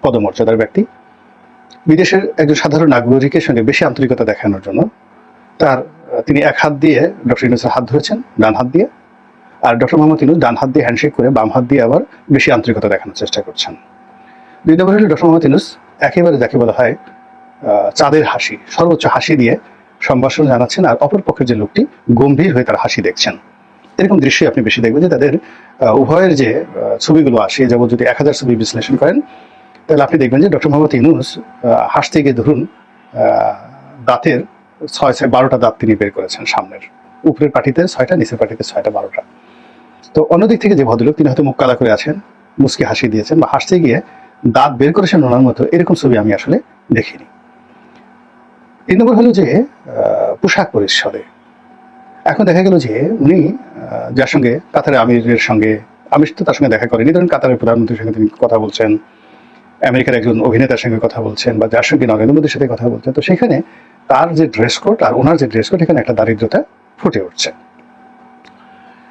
পদমর্যাদার ব্যক্তি বিদেশের একজন সাধারণ নাগরিকের সঙ্গে বেশি আন্তরিকতা দেখানোর জন্য তিনি এক হাত দিয়ে ডক্টর ইউনূসের হাত ধরেছেন, ডান হাত দিয়ে, আর ডক্টর মোহাম্মদ ইউনূস ডান হাত দিয়ে হ্যান্ডশেক করে বাম হাত দিয়ে আবার বেশি আন্তরিকতা দেখানোর চেষ্টা করছেন। দুই নম্বর হলো ডক্টর মোহাম্মদ ইউনূস একেবারে যাকে বলা হয় চাঁদের হাসি, সর্বোচ্চ হাসি দিয়ে সম্ভাষণ জানাচ্ছেন, আর অপরপক্ষের যে লোকটি গম্ভীর হয়ে তার হাসি দেখছেন। এরকম দৃশ্যই আপনি বেশি দেখবেন যে তাদের উভয়ের যে ছবিগুলো আসে, যেমন যদি 1000 ছবি বিশ্লেষণ করেন তাহলে আপনি দেখবেন যে ডক্টর মোহাম্মদ ইউনূস হাসতে গিয়ে ধরুন দাঁতের 12টা দাঁত তিনি বের করেছেন সামনের, উপরের পাটিতে 6টা, নিচের পাটিতে 6টা, 12টা। তো অন্যদিক থেকে যে ভদ্রলোক তিনি হয়তো মুখ কালা করে আছেন, মুচকি হাসি দিয়েছেন বা হাসতে গিয়ে দাঁত বের করেছেন ওনার মতো, এরকম ছবি আমি আসলে দেখিনি। 3 নম্বর হলো যে পোশাক পরিচ্ছদে। এখন দেখা গেল যে উনি যার সঙ্গে কাতারের আমিরের সঙ্গে, আমির তো তার সঙ্গে দেখা করেনি, ধরুন কাতারের প্রধানমন্ত্রীর সঙ্গে তিনি কথা বলছেন, আমেরিকার একজন অভিনেতার সঙ্গে কথা বলছেন, বা যার সঙ্গে নরেন্দ্র মোদীর সাথে কথা বলছেন, তো সেখানে তার যে ড্রেস কোড আর ওনার যে ড্রেস কোড, এখানে একটা দারিদ্রতা ফুটে উঠছে।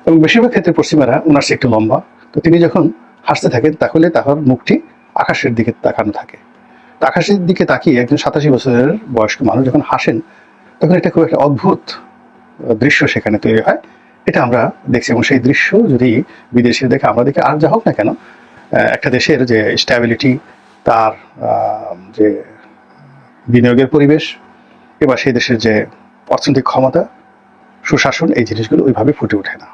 এবং বেশিরভাগ ক্ষেত্রে পশ্চিমারা ওনার চেয়ে একটু লম্বা, তো তিনি যখন হাসতে থাকেন তাহলে তার মুখটি আকাশের দিকে তাকানো থাকে। তো আকাশের দিকে তাকিয়ে একজন 87 বছরের বয়স্ক মানুষ যখন হাসেন, তখন এটা খুব একটা অদ্ভুত দৃশ্য সেখানে তৈরি হয়। এটা আমরা দেখছি, এবং সেই দৃশ্য যদি বিদেশে দেখে, আমরা দেখি, আর যা হোক না কেন, একটা দেশের যে স্ট্যাবিলিটি, তার যে বিনিয়োগের পরিবেশ, এবার সেই দেশের যে অর্থনৈতিক ক্ষমতা, সুশাসন, এই জিনিসগুলো ওইভাবে ফুটে ওঠে না।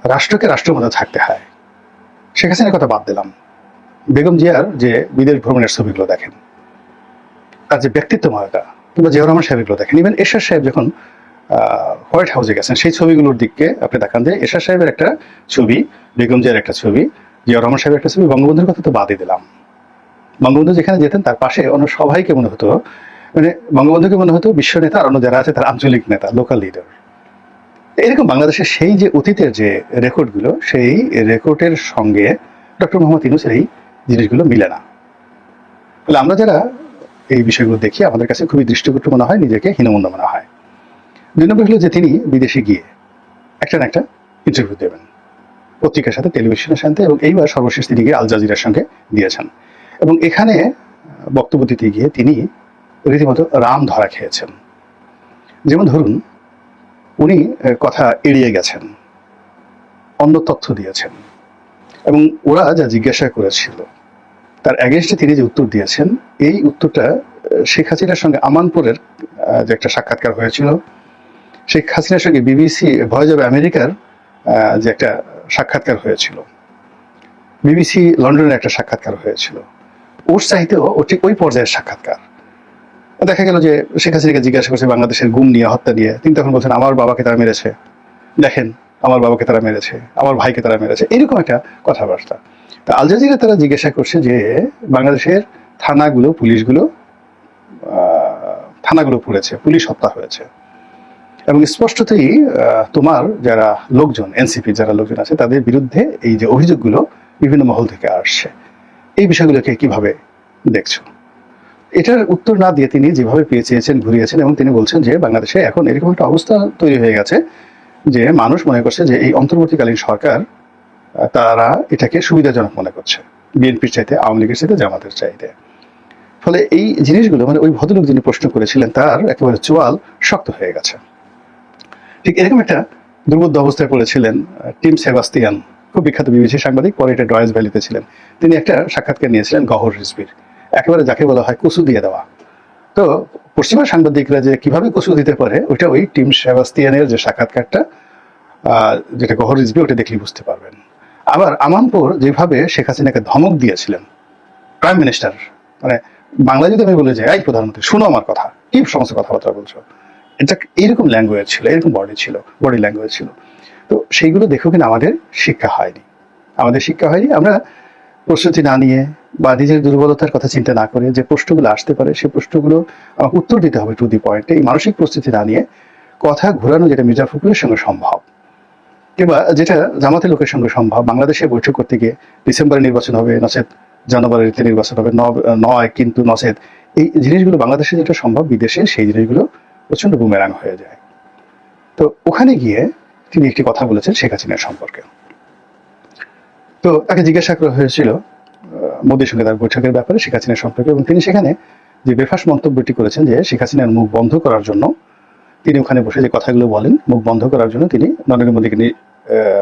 রাষ্ট্রকে রাষ্ট্রের মধ্যে থাকতে হয়। শেখ হাসিনার কথা বাদ দিলাম, বেগম জিয়ার যে বিদেশ ভ্রমণের ছবিগুলো দেখেন, তার যে ব্যক্তিত্বময়তা, কিংবা জিয়াউর রহমান সাহেবগুলো দেখেন, ইভেন এরশাদ সাহেব যখন হোয়াইট হাউসে গেছেন, সেই ছবিগুলোর দিকে আপনি দেখান যে এরশাদ সাহেবের একটা ছবি, বেগম জিয়ার একটা ছবি, জিয়াউর রহমান সাহেবের একটা ছবি, বঙ্গবন্ধুর কথা তো বাদই দিলাম। বঙ্গবন্ধু যেখানে যেতেন তার পাশে অন্য সবাইকে মনে হতো, মানে বঙ্গবন্ধুকে মনে হতো বিশ্ব নেতা, আর অন্য যারা আছে তার আঞ্চলিক নেতা, লোকাল লিডার। এরকম বাংলাদেশের সেই যে অতীতের যে রেকর্ডগুলো, সেই রেকর্ডের সঙ্গে ডক্টর মোহাম্মদ ইউনূসের এই জিনিসগুলো মিলে না। ফলে আমরা যারা এই বিষয়গুলো দেখি, আমাদের কাছে খুবই দৃষ্টিকটু মনে হয়, নিজেকে হীনমন্য মনে হয়। 2 নম্বর হলো যে তিনি বিদেশে গিয়ে একটা না একটা ইন্টারভিউ দেবেন, পত্রিকার সাথে, টেলিভিশনের সাথে, এবং এইবার সর্বশেষ তিনি গিয়ে আল জাজিরার সঙ্গে দিয়েছেন। এবং এখানে বক্তব্য দিতে গিয়ে তিনি রীতিমতো রাম ধরা খেয়েছেন। যেমন ধরুন, উনি কথা এড়িয়ে গেছেন, অন্য তথ্য দিয়েছেন, এবং ওরা যা জিজ্ঞাসা করেছিল তার অ্যাগেনস্টে তিনি যে উত্তর দিয়েছেন, এই উত্তরটা শেখ হাসিনার সঙ্গে আমানপুরের যে একটা সাক্ষাৎকার হয়েছিল, শেখ হাসিনার সঙ্গে বিবিসি ভয়েস অব আমেরিকার যে একটা সাক্ষাৎকার হয়েছিল, বিবিসি লন্ডনের একটা সাক্ষাৎকার হয়েছিল, ওর চাইতেও ও ঠিক ওই পর্যায়ের সাক্ষাৎকার। দেখা গেল যে শেখ হাসিনাকে জিজ্ঞাসা করছে বাংলাদেশের গুম নিয়ে, হত্যা নিয়ে, তিনি তখন বলছেন আমার বাবাকে তারা মেরেছে, দেখেন আমার বাবাকে তারা মেরেছে, আমার ভাইকে তারা মেরেছে, এরকম একটা কথাবার্তা। তা আল জাজিরা তারা জিজ্ঞাসা করছে যে বাংলাদেশের থানাগুলো, থানাগুলো পুড়েছে, পুলিশ হত্যা হয়েছে, এবং স্পষ্টতই তোমার যারা লোকজন, এনসিপি যারা লোকজন আছে, তাদের বিরুদ্ধে এই যে অভিযোগগুলো বিভিন্ন মহল থেকে আসছে, এই বিষয়গুলোকে কিভাবে দেখছো? এটার উত্তর না দিয়ে তিনি যেভাবে পেয়ে চেয়েছেন ঘুরিয়েছেন, এবং তিনি বলছেন যে বাংলাদেশে এখন এরকম একটা অবস্থা তৈরি হয়ে গেছে যে মানুষ মনে করছে যে এই অন্তর্বর্তীকালীন সরকার, তারা এটাকে সুবিধাজনক মনে করছে, বিএনপির চাইতে, আওয়ামী লীগের চাইতে, জামাতের চাইতে। ফলে এই জিনিসগুলো, মানে ওই ভদ্রলোক যিনি প্রশ্ন করেছিলেন তার একেবারে চোয়াল শক্ত হয়ে গেছে। ঠিক এরকম একটা দুর্বোধ্য অবস্থায় পড়েছিলেন টিম সেবাস্তিয়ান, খুব বিখ্যাত বিবিসি সাংবাদিক, পরে এটা ডয়েস ভ্যালিতে ছিলেন। তিনি একটা সাক্ষাৎকার নিয়েছিলেন গহর রিজভির, একেবারে যাকে বলা হয় কচু দিয়ে দেওয়া। তো পশ্চিমা সাংবাদিকরা যে কিভাবে কচু দিতে পারে, ওইটা ওই টিম সেবাস্তিয়ানের যে সাক্ষাৎকারটা, যেটা গহর রিজভি, ওটা দেখলে বুঝতে পারবেন। আবার আমানপুর যেভাবে শেখ হাসিনাকে ধমক দিয়েছিলেন প্রাইম মিনিস্টার, মানে বাংলায় যদি আমি বলে যে এই প্রধানমন্ত্রী শুনো আমার কথা, কি সমস্ত কথাবার্তা বলছো, এটা এইরকম ল্যাঙ্গুয়েজ ছিল, এরকম বডি ল্যাঙ্গুয়েজ ছিল। তো সেইগুলো দেখেও কিন্তু আমাদের শিক্ষা হয়নি, আমরা প্রস্তুতি না নিয়ে বা নিজের দুর্বলতার কথা চিন্তা না করে যে প্রশ্নগুলো আসতে পারে, সেই প্রশ্নগুলো আমাকে উত্তর দিতে হবে টু দি পয়েন্টে, এই মানসিক প্রস্তুতি না নিয়ে কথা ঘোরানো, যেটা মির্জা ফখরুলের সঙ্গে সম্ভব, কিংবা যেটা জামাতের লোকের সঙ্গে সম্ভব, বাংলাদেশে বৈঠক করতে গিয়ে ডিসেম্বরে নির্বাচন হবে, নচেত জানুয়ারিতে নির্বাচন হবে, নয় কিন্তু নচেত, এই জিনিসগুলো বাংলাদেশে যেটা সম্ভব, বিদেশে সেই জিনিসগুলো প্রচন্ড বুমেরাং হয়ে যায়। তো ওখানে গিয়ে তিনি একটি কথা বলেছেন শেখ হাসিনার সম্পর্কে। তো তাকে জিজ্ঞাসা করা হয়েছিল মোদীর সঙ্গে তার বৈঠকের ব্যাপারে শেখ হাসিনার সম্পর্কে, এবং তিনি সেখানে যে বেফাস মন্তব্যটি করেছেন যে শেখ হাসিনার মুখ বন্ধ করার জন্য তিনি ওখানে বসে যে কথাগুলো বলেন মুখ বন্ধ করার জন্য তিনি নরেন্দ্র মোদীকে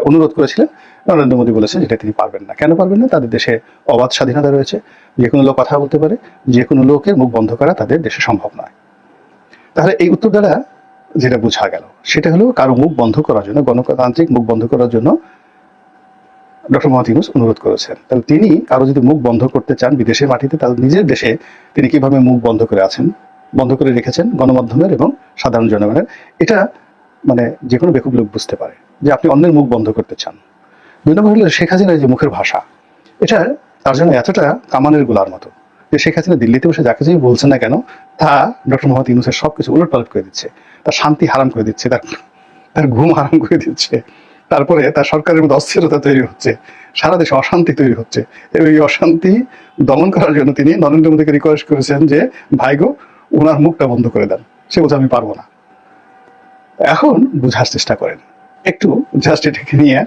অনুরোধ করেছিলেন। নরেন্দ্র মোদী বলেছেন যেটা তিনি পারবেন না। কেন পারবেন না? তাদের দেশে অবাধ স্বাধীনতা রয়েছে, যে কোনো লোক কথা বলতে পারে, যে কোনো লোকের মুখ বন্ধ করা তাদের দেশে সম্ভব নয়। তাহলে এই উত্তর দ্বারা যেটা বোঝা গেল সেটা হলো কারো মুখ বন্ধ করার জন্য, গণতান্ত্রিক মুখ বন্ধ করার জন্য ডক্টর মোহাম্মদ ইউনূস অনুরোধ করেছেন। তাহলে তিনি কারো যদি মুখ বন্ধ করতে চান বিদেশের মাটিতে, তাহলে নিজের দেশে তিনি কিভাবে মুখ বন্ধ করে আছেন, বন্ধ করে রেখেছেন গণমাধ্যমের এবং সাধারণ জনগণের, এটা মানে যে কোনো বেকুব লোক বুঝতে পারে যে আপনি অন্যের মুখ বন্ধ করতে চান। দুই নম্বর হলো শেখ হাসিনার যে মুখের ভাষা, এটা তার জন্য এতটা কামানের গোলার মতো যে শেখ হাসিনা দিল্লিতে বসে যা কিছুই বলছেন না কেন তা ডক্টর মোহাম্মদ ইউনূসের সবকিছু উলটপালট করে দিচ্ছে, তার শান্তি হারাম করে দিচ্ছে, তার ঘুম হারাম করে দিচ্ছে, তারপরে তার সরকারের মধ্যে অস্থিরতা তৈরি হচ্ছে, সারা দেশে অশান্তি তৈরি হচ্ছে। এবং এই অশান্তি দমন করার জন্য তিনি নরেন্দ্র মোদীকে রিকোয়েস্ট করেছেন যে ভাই গো ওনার মুখটা বন্ধ করে দেন। সে বলছে আমি পারবো না। এখন বোঝার চেষ্টা করেন একটু, জাস্ট এটাকে নিয়ে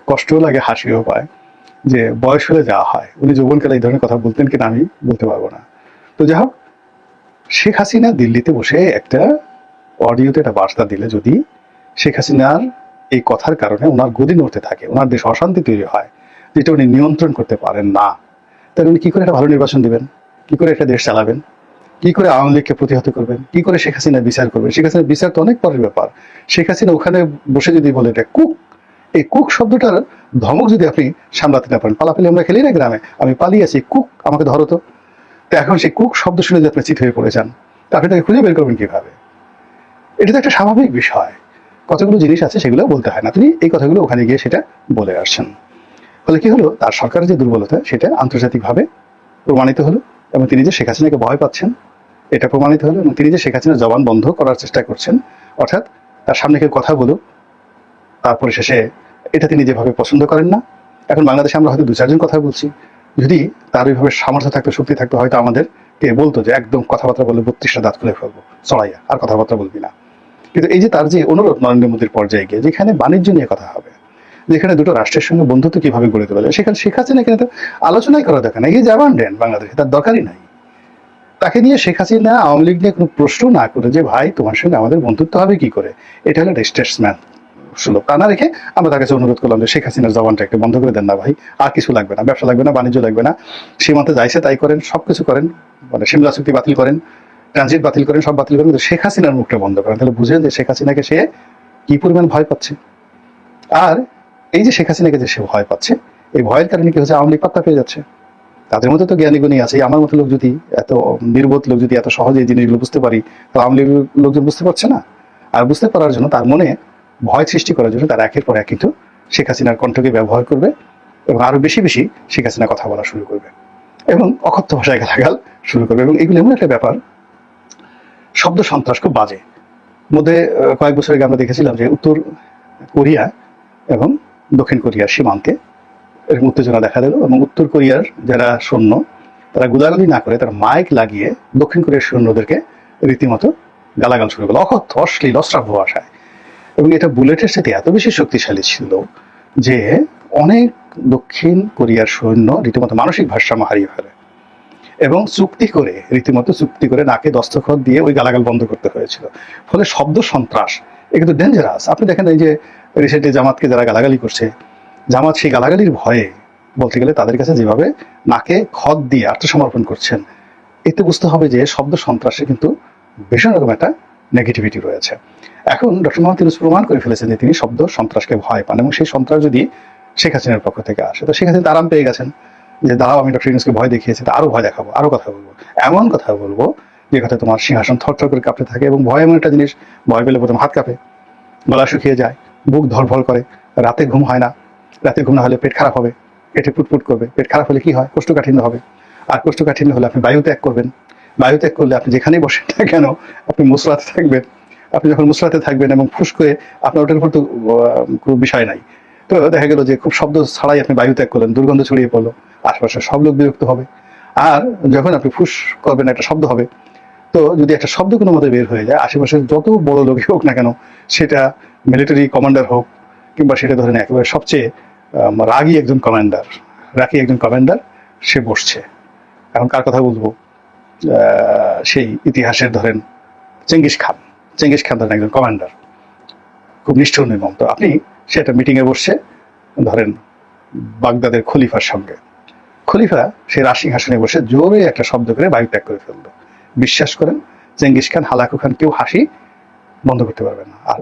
কষ্টও লাগে, হাসিও পায় যে বয়স হলে যা হয়। উনি যৌবনকালে এই ধরনের কথা বলতেন কিনা আমি বলতে পারবো না। তো যাই হোক, শেখ হাসিনা দিল্লিতে বসে একটা অডিওতে একটা বার্তা দিলে যদি শেখ হাসিনার এই কথার কারণে ওনার গদি নড়তে থাকে, ওনার দেশে অশান্তি তৈরি হয়, যেটা উনি নিয়ন্ত্রণ করতে পারেন না, তাহলে উনি কি করে একটা ভালো নির্বাচন দিবেন, কি করে একটা দেশ চালাবেন, কি করে আওয়ামী লীগকে প্রতিহত করবেন, কি করে শেখ হাসিনার বিচার করবেন? শেখ হাসিনার বিচার তো অনেক পরের ব্যাপার। শেখ হাসিনা ওখানে বসে যদি বলে এটা কুক, এই কুক শব্দটার ধমক যদি আপনি সামলাতে না পারেন, পালাপালি আমরা খেলি না গ্রামে, আমি পালিয়েছি কুক আমাকে ধরো তো, এখন সেই কুক শব্দ শুনে যদি আপনি চিত হয়ে পড়ে যান, তা আপনি তাকে খুঁজে বের করবেন কিভাবে? এটা তো একটা স্বাভাবিক বিষয়। কতগুলো জিনিস আছে সেগুলো বলতে হয় না, তিনি এই কথাগুলো ওখানে গিয়ে সেটা বলে আসছেন। ফলে কি হলো, তার সরকারের যে দুর্বলতা সেটা আন্তর্জাতিকভাবে প্রমাণিত হলো, এবং তিনি যে শেখ হাসিনাকে ভয় পাচ্ছেন এটা প্রমাণিত হলো, এবং তিনি যে শেখ হাসিনার জবান বন্ধ করার চেষ্টা করছেন, অর্থাৎ তার সামনে কেউ কথা বলুক তারপরে শেষে, এটা তিনি যেভাবে পছন্দ করেন না। এখন বাংলাদেশে আমরা হয়তো দু চারজন কথা বলছি, যদি তার ওইভাবে সামর্থ্য থাকতো, শক্তি থাকতো, হয়তো আমাদের কে বলতো যে একদম কথাবার্তা বলে 32টা দাঁত খুলে ফেলবো, চড়াইয়া আর কথাবার্তা বলবি না। কিন্তু এই যে তার যে অনুরোধ নরেন্দ্র মোদীর পর্যায়ে গিয়ে, যেখানে বাণিজ্য নিয়ে কথা হবে, যেখানে দুটো রাষ্ট্রের সঙ্গে বন্ধুত্ব কিভাবে গড়ে তোলা যায়, সেখানে শেখ হাসিনা কিন্তু আলোচনাই করার দরকার নাই। এই যে অ্যাবান্ডেন্ট বাংলাদেশে, তার দরকারই নাই। তাকে নিয়ে শেখ হাসিনা আওয়ামী লীগ নিয়ে কোনো প্রশ্ন না করে যে ভাই তোমার সঙ্গে আমাদের বন্ধুত্ব হবে কি করে, এটা হলো স্টেটসম্যান সুলভ। তা না রেখে আমরা তার কাছে অনুরোধ করলাম যে শেখ হাসিনার জবানটা একটু বন্ধ করে দেন না ভাই, আর কিছু লাগবে না, ব্যবসা লাগবে না, বাণিজ্য লাগবে না, সীমান্তে যাইছে তাই করেন, সবকিছু করেন, মানে সিমলা চুক্তি বাতিল করেন, ট্রানজিট বাতিল করেন, সব বাতিল করেন, কিন্তু শেখ হাসিনার মুখটা বন্ধ করেন। তাহলে বুঝেন যে শেখ হাসিনাকে সে কি পরিমাণ ভয় পাচ্ছে। আর এই যে শেখ হাসিনাকে যে সে ভয় পাচ্ছে, এই ভয়ের কারণে কি হচ্ছে, আওয়ামী লীগ পাত্তা পেয়ে যাচ্ছে। তাদের মধ্যে তো জ্ঞানী গুণী আছে, আমার মতো লোক যদি, এত নির্বোধ লোক যদি এত সহজে এই জিনিসগুলো বুঝতে পারি, তো আওয়ামী লীগের লোকজন বুঝতে পারছে না। আর বুঝতে পারার জন্য তার মনে ভয় সৃষ্টি করার জন্য তারা একের পর এক কিন্তু শেখ হাসিনার কণ্ঠকে ব্যবহার করবে, এবং আরো বেশি বেশি শেখ হাসিনা কথা বলা শুরু করবে, এবং অকথ্য ভাষায় গালাগাল শুরু করবে। এবং এগুলো এমন একটা ব্যাপার, শব্দ সন্ত্রাস খুব বাজে। মধ্যে কয়েক বছর আগে আমরা দেখেছিলাম যে উত্তর কোরিয়া এবং দক্ষিণ কোরিয়ার সীমান্তে এরকম উত্তেজনা দেখা দিল, এবং উত্তর কোরিয়ার যারা সৈন্য তারা গুলাগুলি না করে তারা মাইক লাগিয়ে দক্ষিণ কোরিয়ার সৈন্যদেরকে রীতিমতো গালাগাল শুরু করলো, অকথ্য অশ্লীল অশ্রাব্য ভাষায়। এবং এটা বুলেটের সাথে এত বেশি শক্তিশালী ছিল যে অনেক দক্ষিণ কোরিয়ার সৈন্য রীতিমতো মানসিক ভারসাম্য হারিয়ে ফেলে, এবং রীতিমতো চুক্তি করে নাকে দস্তখত দিয়ে ওই গালাগাল বন্ধ করতে হয়েছিল। ফলে শব্দ সন্ত্রাস এ কিন্তু ডেঞ্জারাস। আপনি দেখেন এই যে রিসেন্টলি জামাতকে যারা গালাগালি করছে, জামাত সেই গালাগালির ভয়ে বলতে গেলে তাদের কাছে যেভাবে নাকে খত দিয়ে আত্মসমর্পণ করছেন, এতে বুঝতে হবে যে শব্দ সন্ত্রাসে কিন্তু ভীষণ রকম একটা নেগেটিভিটি রয়েছে। এখন ডক্টর মোহাম্মদ ইউনূস প্রমাণ করে ফেলেছেন যে তিনি শব্দ সন্ত্রাসকে ভয় পান, এবং সেই সন্ত্রাস যদি শেখ হাসিনার পক্ষ থেকে আসে, তো শেখ হাসিনা আরাম পেয়ে গেছেন যে দাঁড়াও আমি ডক্টর ইউনূসকে ভয় দেখিয়েছি, তা আরো ভয় দেখাবো, আরো কথা বলবো, এমন কথা বলবো যে কথা তোমার সিংহাসন থরথর করে কাঁপতে থাকে। এবং ভয় এমন একটা জিনিস, ভয় পেলে প্রথম হাত কাঁপে, গলা শুকিয়ে যায়, বুক ধরফল করে, রাতে ঘুম হয় না, রাতে ঘুম না হলে পেট খারাপ হবে, পেটে ফুটফুট করবে, পেট খারাপ হলে কি হয়, কোষ্ঠকাঠিন্য হবে, আর কোষ্ঠকাঠিন্য হলে আপনি বায়ু ত্যাগ করবেন, বায়ু ত্যাগ করলে আপনি যেখানেই বসেন না কেন আপনি মুসরাতে থাকবেন। আপনি যখন মুসরাতে থাকবেন এবং ফুস করে আপনার ওটার উপর তো কোনো বিষয় নাই, তো দেখা গেল যে খুব শব্দ ছাড়াই আপনি বায়ু ত্যাগ করলেন, দুর্গন্ধ ছড়িয়ে পড়লো, আশপাশে সব লোক বিরক্ত হবে। আর যখন আপনি ফুস করবেন একটা শব্দ হবে, তো যদি একটা শব্দ কোনো মতে বের হয়ে যায়, আশেপাশের যত বড় লোকই হোক না কেন, সেটা মিলিটারি কমান্ডার হোক কিংবা সেটা ধরেন একেবারে সবচেয়ে রাগী একজন কমান্ডার, সে বসছে। এখন কার কথা বলবো? সেই ইতিহাসের ধরেন চেঙ্গিস খান ধরেন একজন কমান্ডার, খুব নিষ্ঠুর নির্মম। তো আপনি সেটা মিটিংয়ে বসছে ধরেন বাগদাদের খলিফার সঙ্গে, খলিফা সে রাজসিংহাসনে বসে জোরে একটা শব্দ করে বায়ু ত্যাগ করে ফেললো। বিশ্বাস করেন চেঙ্গিস খান, হালাকু খান কেউ হাসি বন্ধ করতে পারবে না। আর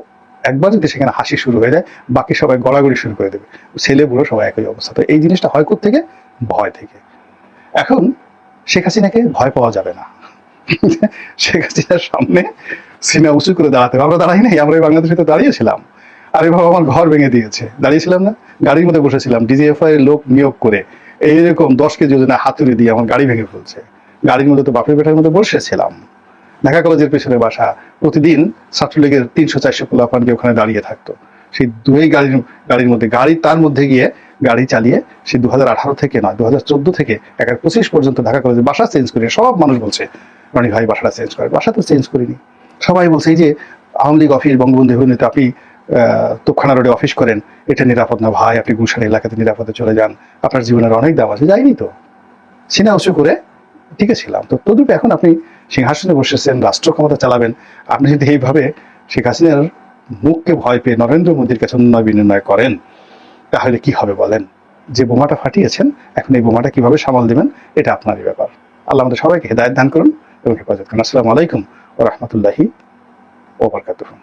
একবার যদি সেখানে হাসি শুরু হয়ে যায়, বাকি সবাই গড়াগড়ি শুরু করে দেবে, ছেলে বুড়ো সবাই একই অবস্থা। তো এই জিনিসটা হয় থেকে ভয় থেকে। এখন শেখ হাসিনাকে ভয় পাওয়া যাবে না। শেখ হাসিনার সামনে সিনা উঁচু করে দাঁড়াতে হবে। আমরা দাঁড়াই নাই, আমরা এই বাংলাদেশে তো দাঁড়িয়েছিলাম। আরে বাবা, আমার ঘর ভেঙে দিয়েছে, দাঁড়িয়েছিলাম না? গাড়ির মধ্যে বসেছিলাম, ডিজিএফআই এর লোক নিয়োগ করে এইরকম 10 কেজি ওজনের হাতুড়ি দিয়ে আমার গাড়ি ভেঙে ফেলছে। গাড়ির মধ্যে তো বাপের বেটার মধ্যে বসেছিলাম। ঢাকা কলেজের পেছনে বাসা, প্রতিদিন ছাত্রলীগের 300-400 পোলাপান যে ওখানে দাঁড়িয়ে থাকতো, সেই দুই গাড়ির মধ্যে তার মধ্যে গিয়ে গাড়ি চালিয়ে সে 2018 থেকে নয় 2014 থেকে 2025 পর্যন্ত ঢাকা কলেজের বাসা চেঞ্জ করে। সব মানুষ বলছে রনি ভাই বাসাটা চেঞ্জ করে, বাসা তো চেঞ্জ করিনি। সবাই বলছে এই যে আওয়ামী লীগ অফিস বঙ্গবন্ধু এভিনিউতে আপনি তোপখানা রোডে অফিস করেন, এটা নিরাপদ না ভাই, আপনি গুলশান এলাকাতে নিরাপদে চলে যান, আপনার জীবনের অনেক দাম আছে। যাইনি তো, সিনা উঁচু করে টিকে ছিলাম। তো তদুপরি এখন আপনি সিংহাসনে বসেছেন, রাষ্ট্র ক্ষমতা চালাবেন, আপনি যদি এইভাবে শেখ হাসিনার মুখকে ভয় পেয়ে নরেন্দ্র মোদীর কাছে উন্নয় বিনিময় করেন, তাহলে কি হবে বলেন? যে বোমাটা ফাটিয়েছেন, এখন এই বোমাটা কিভাবে সামাল দেবেন, এটা আপনারই ব্যাপার। আল্লাহ আমাদের সবাইকে হেদায়েত দান করুন এবং হেফাজত করুন। আসসালামু আলাইকুম ওয়া রাহমাতুল্লাহি ওয়া বারাকাতুহু।